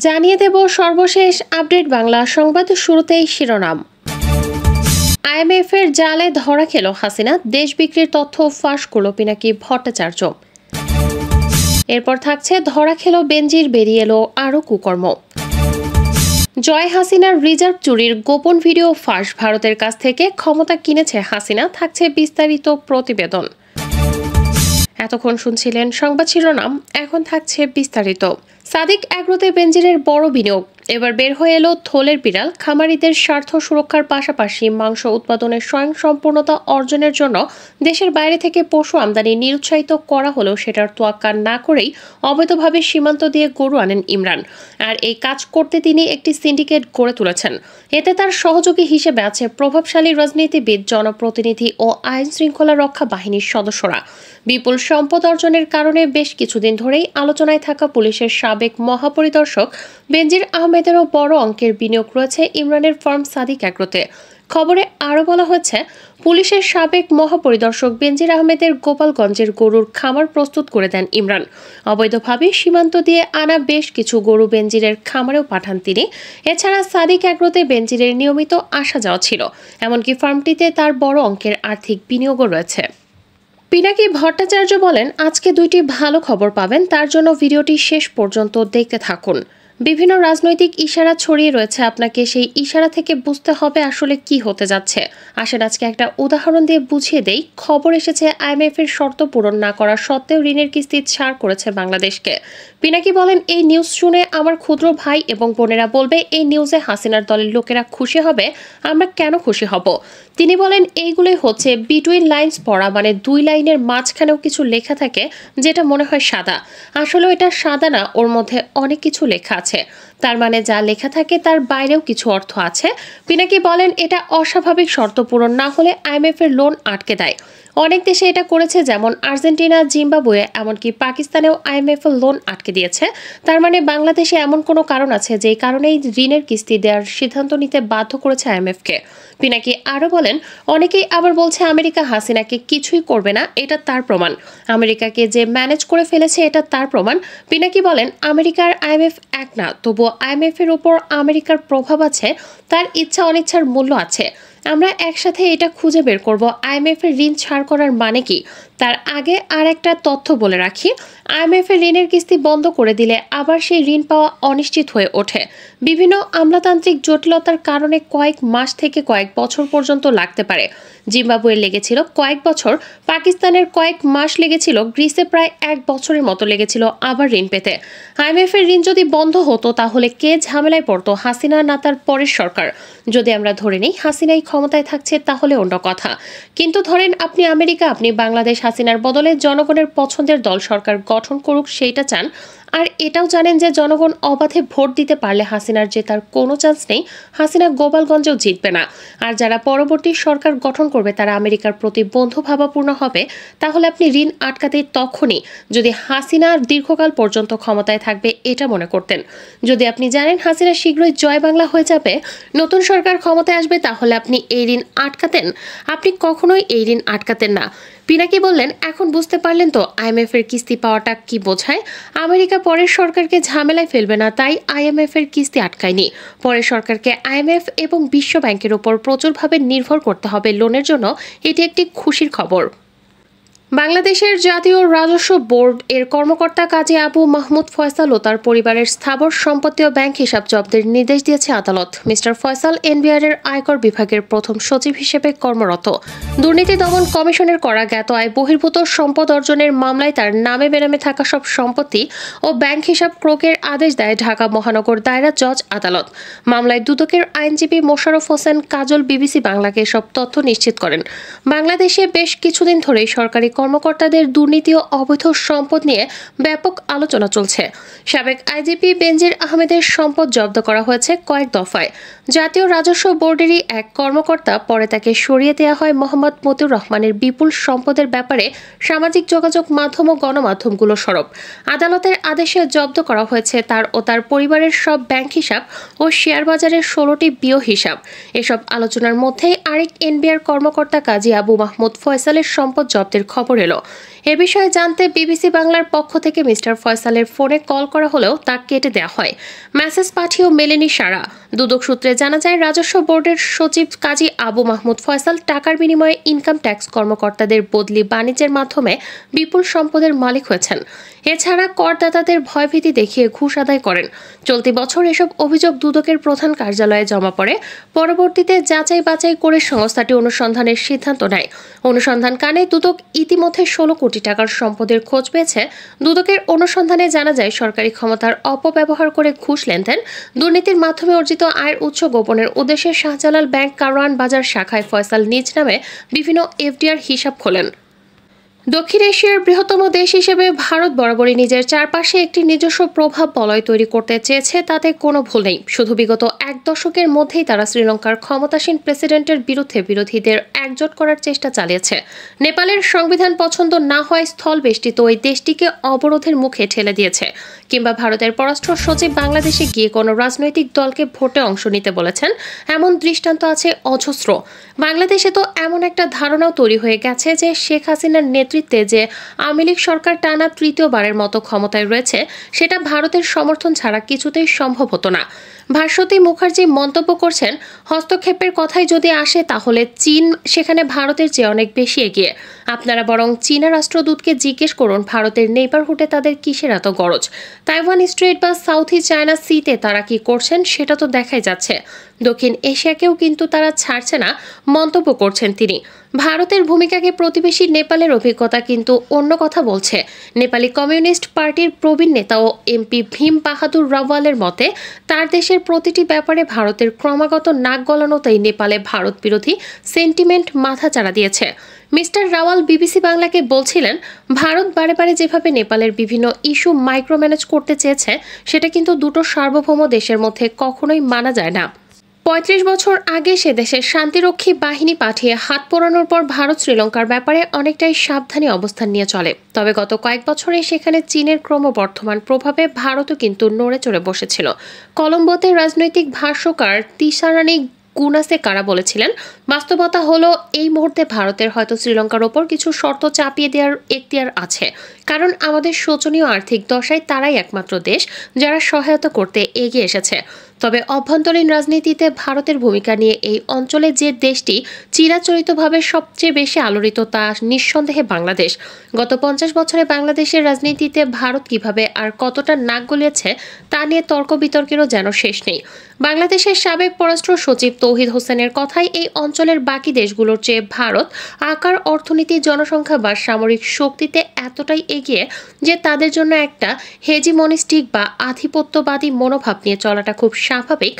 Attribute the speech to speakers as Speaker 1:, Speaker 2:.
Speaker 1: জানিয়ে দেব সর্বশেষ আপডেট বাংলা সংবাদ। শুরুতেই শিরোনাম। আইএমএফের জালে ধরা খেল হাসিনা, দেশ বিক্রির তথ্য ফাঁস করল পিনাকি ভট্টাচার্য। এরপর থাকছে ধরা খেল বেনজির, বেরিয়ে এলো আরও কুকর্ম। জয় হাসিনার রিজার্ভ চুরির গোপন ভিডিও ফাঁস, ভারতের কাছ থেকে ক্ষমতা কিনেছে হাসিনা, থাকছে বিস্তারিত প্রতিবেদন। এতক্ষণ শুনছিলেন সংবাদ শিরোনাম, এখন থাকছে বিস্তারিত। সাদিক অ্যাগ্রোতে বেনজিরের বড় বিনিয়োগ, এবার বের হয়ে এলো থলের বিড়াল। খামারিদের স্বার্থ সুরক্ষার পাশাপাশি মাংস উৎপাদনের স্বয়ংসম্পূর্ণতা অর্জনের জন্য দেশের বাইরে থেকে পশু আমদানি নিরুৎসাহিত করা হলেও সেটার তোয়াক্কা না করেই অবৈধভাবে সীমান্ত দিয়ে গরু আনেন ইমরান। আর এই কাজ করতে তিনি একটি সিন্ডিকেট গড়ে তুলেছেন। এতে তার সহযোগী হিসেবে আছে প্রভাবশালী রাজনীতিবিদ, জনপ্রতিনিধি ও আইন শৃঙ্খলা রক্ষা বাহিনীর সদস্যরা। বিপুল সম্পদ অর্জনের কারণে বেশ কিছুদিন ধরেই আলোচনায় থাকা পুলিশের সাবেক মহাপরিদর্শক বেনজির আহমেদেরও বড় অঙ্কের বিনিয়োগ রয়েছে ইমরানের ফার্ম সাদিক অ্যাগ্রোতে। খবরে আরও বলা হয়েছে, পুলিশের সাবেক মহাপরিদর্শক বেনজির আহমেদের গোপালগঞ্জের গরুর খামার প্রস্তুত করে দেন ইমরান। অবৈধভাবে সীমান্ত দিয়ে আনা বেশ কিছু গরু বেনজিরের খামারেও পাঠান তিনি। এছাড়া সাদিক অ্যাগ্রোতে বেনজিরের নিয়মিত আসা যাওয়া ছিল, এমনকি ফার্মটিতে তার বড় অঙ্কের আর্থিক বিনিয়োগও রয়েছে। পিনাকি ভট্টাচার্য বলেন, আজকে দুইটি ভালো খবর পাবেন, তার জন্য ভিডিওটি শেষ পর্যন্ত দেখতে থাকুন। বিভিন্ন রাজনৈতিক ইশারা ছড়িয়ে রয়েছে, আপনাকে সেই ইশারা থেকে বুঝতে হবে আসলে কি হতে যাচ্ছে। আসেন আজকে একটা উদাহরণ দিয়ে বুঝিয়ে দেই। খবর এসেছে আইএমএফ এর শর্ত পূরণ না করা সত্ত্বেও ঋণের কিস্তি ছাড় করেছে বাংলাদেশকে। পিনাকি বলেন, এই নিউজ শুনে আমার ক্ষুদ্র ভাই এবং বোনেরা বলবে এই নিউজে হাসিনার দলের লোকেরা খুশি হবে, আমরা কেন খুশি হব? তিনি বলেন, এইগুলোই হচ্ছে বিটুইন লাইন্স পড়া, মানে দুই লাইনের মাঝখানেও কিছু লেখা থাকে যেটা মনে হয় সাদা, আসলে এটা সাদা না, ওর মধ্যে অনেক কিছু লেখা আছে। তার মানে যা লেখা থাকে তার বাইরেও কিছু অর্থ আছে। পিনাকি বলেন, এটা অস্বাভাবিক শর্ত পূরণ না হলে আইএমএফ এর লোন আটকে দেয়। অনেক দেশে এটা করেছে, যেমন আর্জেন্টিনা, জিম্বাবুয়ে, এমনকি পাকিস্তানেও আইএমএফ এর লোন আটকে দিয়েছে। তার মানে বাংলাদেশে এমন কোনো কারণ আছে যেই কারণেই ঋণের কিস্তি দেওয়ার সিদ্ধান্ত নিতে বাধ্য করেছে আইএমএফকে। পিনাকি আরও বলেন, অনেকেই আবার বলছে আমেরিকা হাসিনাকে কিছুই করবে না, এটা তার প্রমাণ। আমেরিকাকে যে ম্যানেজ করে ফেলেছে এটা তার প্রমাণ। পিনাকি বলেন, আমেরিকার আইএমএফ এক না, তবুও আইএমএফ এর উপর আমেরিকার প্রভাব আছে, তার ইচ্ছা অনিচ্ছার মূল্য আছে। আমরা একসাথে এটা খুঁজে বের করব আইএমএফ এর ঋণ ছাড় করার মানে কি। তার আগে আর একটা তথ্য বলে রাখি, আইএমএফ এর ঋণের কিস্তি বন্ধ করে দিলে আবার সেই ঋণ পাওয়া অনিশ্চিত হয়ে ওঠে। বিভিন্ন আমলাতান্ত্রিক জটিলতার কারণে কয়েক মাস থেকে কয়েক বছর পর্যন্ত লাগতে পারে। জিম্বাবুয়ে লেগেছিল কয়েক বছর, পাকিস্তানের কয়েক মাস লেগেছিল, গ্রিসে প্রায় এক বছরের মতো লেগেছিল আবার ঋণ পেতে। আইএমএফ এর ঋণ যদি বন্ধ হতো তাহলে কে ঝামেলায় পড়তো, হাসিনা না তার পরের সরকার? যদি আমরা ধরে নিই হাসিনাই ক্ষমতায় থাকছে তাহলে অন্য কথা, কিন্তু ধরেন আপনি আমেরিকা, আপনি বাংলাদেশ হাসিনার বদলে জনগণের পছন্দের দল সরকার গঠন করুক সেইটা চান, আর এটাও জানেন যে জনগণ অবাধে ভোট দিতে পারলে হাসিনার জেতার কোনো চান্স নেই, হাসিনা গোপালগঞ্জেও জিতবে না। আর যারা পরবর্তী সরকার গঠন করবে তারা আমেরিকার প্রতি বন্ধুভাবাপূর্ণ হবে। তাহলে আপনি ঋণ আটকাতে তখনই যদি হাসিনা দীর্ঘকাল পর্যন্ত ক্ষমতায় থাকবে এটা মনে করতেন। যদি আপনি জানেন হাসিনা শীঘ্রই জয় বাংলা হয়ে যাবে, নতুন সরকার ক্ষমতায় আসবে, তাহলে আপনি এই ঋণ আটকাতেন? আপনি কখনোই এই ঋণ আটকাতেন না। পিনাকি বললেন, এখন বুঝতে পারলেন তো আইএমএফ এর কিস্তি পাওয়াটা কি বোঝায়। আমেরিকা পরের সরকারকে ঝামেলায় ফেলবে না, তাই আইএমএফ এর কিস্তি আটকায়নি। পরের সরকারকে আইএমএফ এবং বিশ্ব ব্যাংকের উপর প্রচুরভাবে নির্ভর করতে হবে লোনের জন্য, এটি একটি খুশির খবর। বাংলাদেশের জাতীয় রাজস্ব বোর্ড এর কর্মকর্তা কাজী আবু মাহমুদ ফয়সাল ও তার পরিবারের স্থাবর সম্পত্তি ও ব্যাংক হিসাব জব্দের নির্দেশ দিয়েছে আদালত। মিস্টার ফয়সাল এনবিআর এর আয়কর বিভাগের প্রথম সচিব হিসেবে কর্মরত। দুর্নীতি দমন কমিশনের করা জ্ঞাত আয় বহির্ভূত সম্পদ অর্জনের মামলায় তার নামে বেনামে থাকা সব সম্পত্তি ও ব্যাংক হিসাব ক্রোকের আদেশ দেয় ঢাকা মহানগর দায়রা জজ আদালত। মামলায় দুদকের আইনজীবী মোশাররফ হোসেন কাজল বিবিসি বাংলাকে সব তথ্য নিশ্চিত করেন। বাংলাদেশে বেশ কিছুদিন ধরেই সরকারি কর্মকর্তাদের দুর্নীতি ও অবৈধ সম্পদ নিয়ে ব্যাপক আলোচনা চলছে। সাবেক আইজিপি বেনজির আহমেদের সম্পদ জব্দ করা হয়েছে কয়েক দফায়। জাতীয় রাজস্ব বোর্ডেরই এক কর্মকর্তা, পরে তাকে সরিয়ে দেওয়া হয় মোহাম্মদ মতিউর রহমানের বিপুল সম্পদের ব্যাপারে সামাজিক যোগাযোগ মাধ্যম ও গণমাধ্যমগুলো সরব। আদালতের আদেশে জব্দ করা হয়েছে তার ও তার পরিবারের সব ব্যাংক হিসাব ও শেয়ার বাজারের 16টি বিও হিসাব। এসব আলোচনার মধ্যেই আরেক এনবিআর কর্মকর্তা কাজী আবু মাহমুদ ফয়সালের সম্পদ জব্দের খবর খবর এলো। এ বিষয়ে জানতে বিবিসি বাংলার পক্ষ থেকে মিস্টার ফয়সালের ফোনে কল করা হলেও তা কেটে দেওয়া হয়। মেসেজ পাঠিয়েও মেলেনি সাড়া। দুদক সূত্রে জানা যায়, রাজস্ব বোর্ডের সচিব কাজী আবু মাহমুদ ফয়সাল টাকার বিনিময়ে ইনকাম ট্যাক্স কর্মকর্তাদের বদলি বাণিজ্যের মাধ্যমে বিপুল সম্পদের মালিক হয়েছেন। এছাড়া করদাতাদের ভয়ভীতি দেখিয়ে ঘুষ আদায় করেন। চলতি বছর এসব অভিযোগ দুদকের প্রধান কার্যালয়ে জমা পড়ে। পরবর্তীতে যাচাই বাছাই করে সংস্থাটি অনুসন্ধানের সিদ্ধান্ত নেয়। অনুসন্ধানকালে দুদক ইতিমধ্যে 16 কোটি টাকার সম্পদের খোঁজ পেয়েছে। দুদকের অনুসন্ধানে জানা যায়, সরকারি ক্ষমতার অপব্যবহার করে ঘুষ লেনদেন, দুর্নীতির মাধ্যমে অর্জিত আয়ের উৎস গোপনের উদ্দেশ্যে শাহজালাল ব্যাংক কারওয়ান বাজার শাখায় ফয়সাল নিজ নামে বিভিন্ন এফডিআর হিসাব খোলেন। দক্ষিণ এশিয়ার বৃহত্তম দেশ হিসেবে ভারত বরাবরই নিজের চারপাশে একটি নিজস্ব প্রভাব বলয় তৈরি করতে চেয়েছে, তাতে কোনো ভুল নেই। শুধু বিগত এক দশকের মধ্যেই তারা শ্রীলঙ্কার ক্ষমতাসীন প্রেসিডেন্টের বিরুদ্ধে বিরোধীদের একজোট করার চেষ্টা চালিয়েছে। নেপালের সংবিধান পছন্দ না হওয়ায় স্থলবেষ্টিত ওই দেশটিকে অবরোধের মুখে ঠেলে দিয়েছে। কিংবা ভারতের পররাষ্ট্র সচিব বাংলাদেশে গিয়ে কোনো রাজনৈতিক দলকে ভোটে অংশ নিতে বলেছেন, এমন দৃষ্টান্ত আছে অজস্র। বাংলাদেশে তো এমন একটা ধারণাও তৈরি হয়ে গেছে যে শেখ হাসিনার নেতৃত্বে যে আওয়ামী লীগ সরকার টানা তৃতীয়বারের মতো ক্ষমতায় রয়েছে, সেটা ভারতের সমর্থন ছাড়া কিছুতেই সম্ভব হতো না। ভাস্বতী মুখার্জি মন্তব্য করছেন, হস্তক্ষেপের কথাই যদি আসে তাহলে চীন সেখানে ভারতের চেয়ে অনেক বেশি এগিয়ে। আপনারা বরং চীনা রাষ্ট্রদূতকে জিজ্ঞেস করুন, ভারতের নেইবারহুডে তাদের কিসের এত গরজ? তাইওয়ান স্ট্রেট বা সাউথ ইস্ট চায়না সিতে তারা কি করছেন সেটা তো দেখাই যাচ্ছে। দক্ষিণ এশিয়াকেও কিন্তু তারা ছাড়ছে না, মন্তব্য করছেন তিনি। ভারতের ভূমিকাকে প্রতিবেশী নেপালের অভিজ্ঞতা কিন্তু অন্য কথা বলছে। নেপালি কমিউনিস্ট পার্টির প্রবীণ নেতা ও এমপি ভীম বাহাদুর রাওয়ালের মতে, তার দেশের প্রতিটি ব্যাপারে ভারতের ক্রমাগত নাক গলানোতেই নেপালে ভারত বিরোধী সেন্টিমেন্ট মাথাচাড়া দিয়েছে। মিস্টার রাওয়াল বিবিসি বাংলাকে বলছিলেন, ভারত বারে বারে যেভাবে নেপালের বিভিন্ন ইস্যু মাইক্রো ম্যানেজ করতে চেয়েছে, সেটা কিন্তু দুটো সার্বভৌম দেশের মধ্যে কখনোই মানা যায় না। ৩৫ বছর আগে সে দেশের শান্তিরক্ষী বাহিনী পাঠিয়ে হাত পোড়ানোর পর ভারত শ্রীলঙ্কার ব্যাপারে অনেকটাই সাবধানী অবস্থান নিয়ে চলে। তবে গত কয়েক বছরে সেখানে চীনের ক্রমবর্ধমান প্রভাবে ভারতও কিন্তু নড়ে চড়ে বসেছিল। কলম্বোতে রাজনৈতিক ভাষ্যকার তিসারানী গুনাসেকারা বলেছিলেন, বাস্তবতা হলো এই মুহূর্তে ভারতের হয়তো শ্রীলঙ্কার ওপর কিছু শর্ত চাপিয়ে দেওয়ার এখতিয়ার আছে, কারণ আমাদের শোচনীয় আর্থিক দশায় তারাই একমাত্র দেশ যারা সহায়তা করতে এগিয়ে এসেছে। তবে অভ্যন্তরীণ রাজনীতিতে ভারতের ভূমিকা নিয়ে এই অঞ্চলে যে দেশটি চিরাচরিতভাবে সবচেয়ে বেশি আলোড়িত, তা নিঃসন্দেহে বাংলাদেশ। গত ৫০ বছরে বাংলাদেশের রাজনীতিতে ভারত কিভাবে আর কতটা নাক গলিয়েছে তা নিয়ে তর্ক বিতর্কেরও যেন শেষ নেই। বাংলাদেশের সাবেক পররাষ্ট্র সচিব তৌহিদ হোসেনের কথায়, এই অঞ্চলের বাকি দেশগুলোর চেয়ে ভারত আকার, অর্থনীতি, জনসংখ্যা বা সামরিক শক্তিতে এতটাই এগিয়ে যে তাদের জন্য একটা হেজিমনিস্টিক বা আধিপত্যবাদী মনোভাব নিয়ে চলাটা খুব স্বাভাবিক।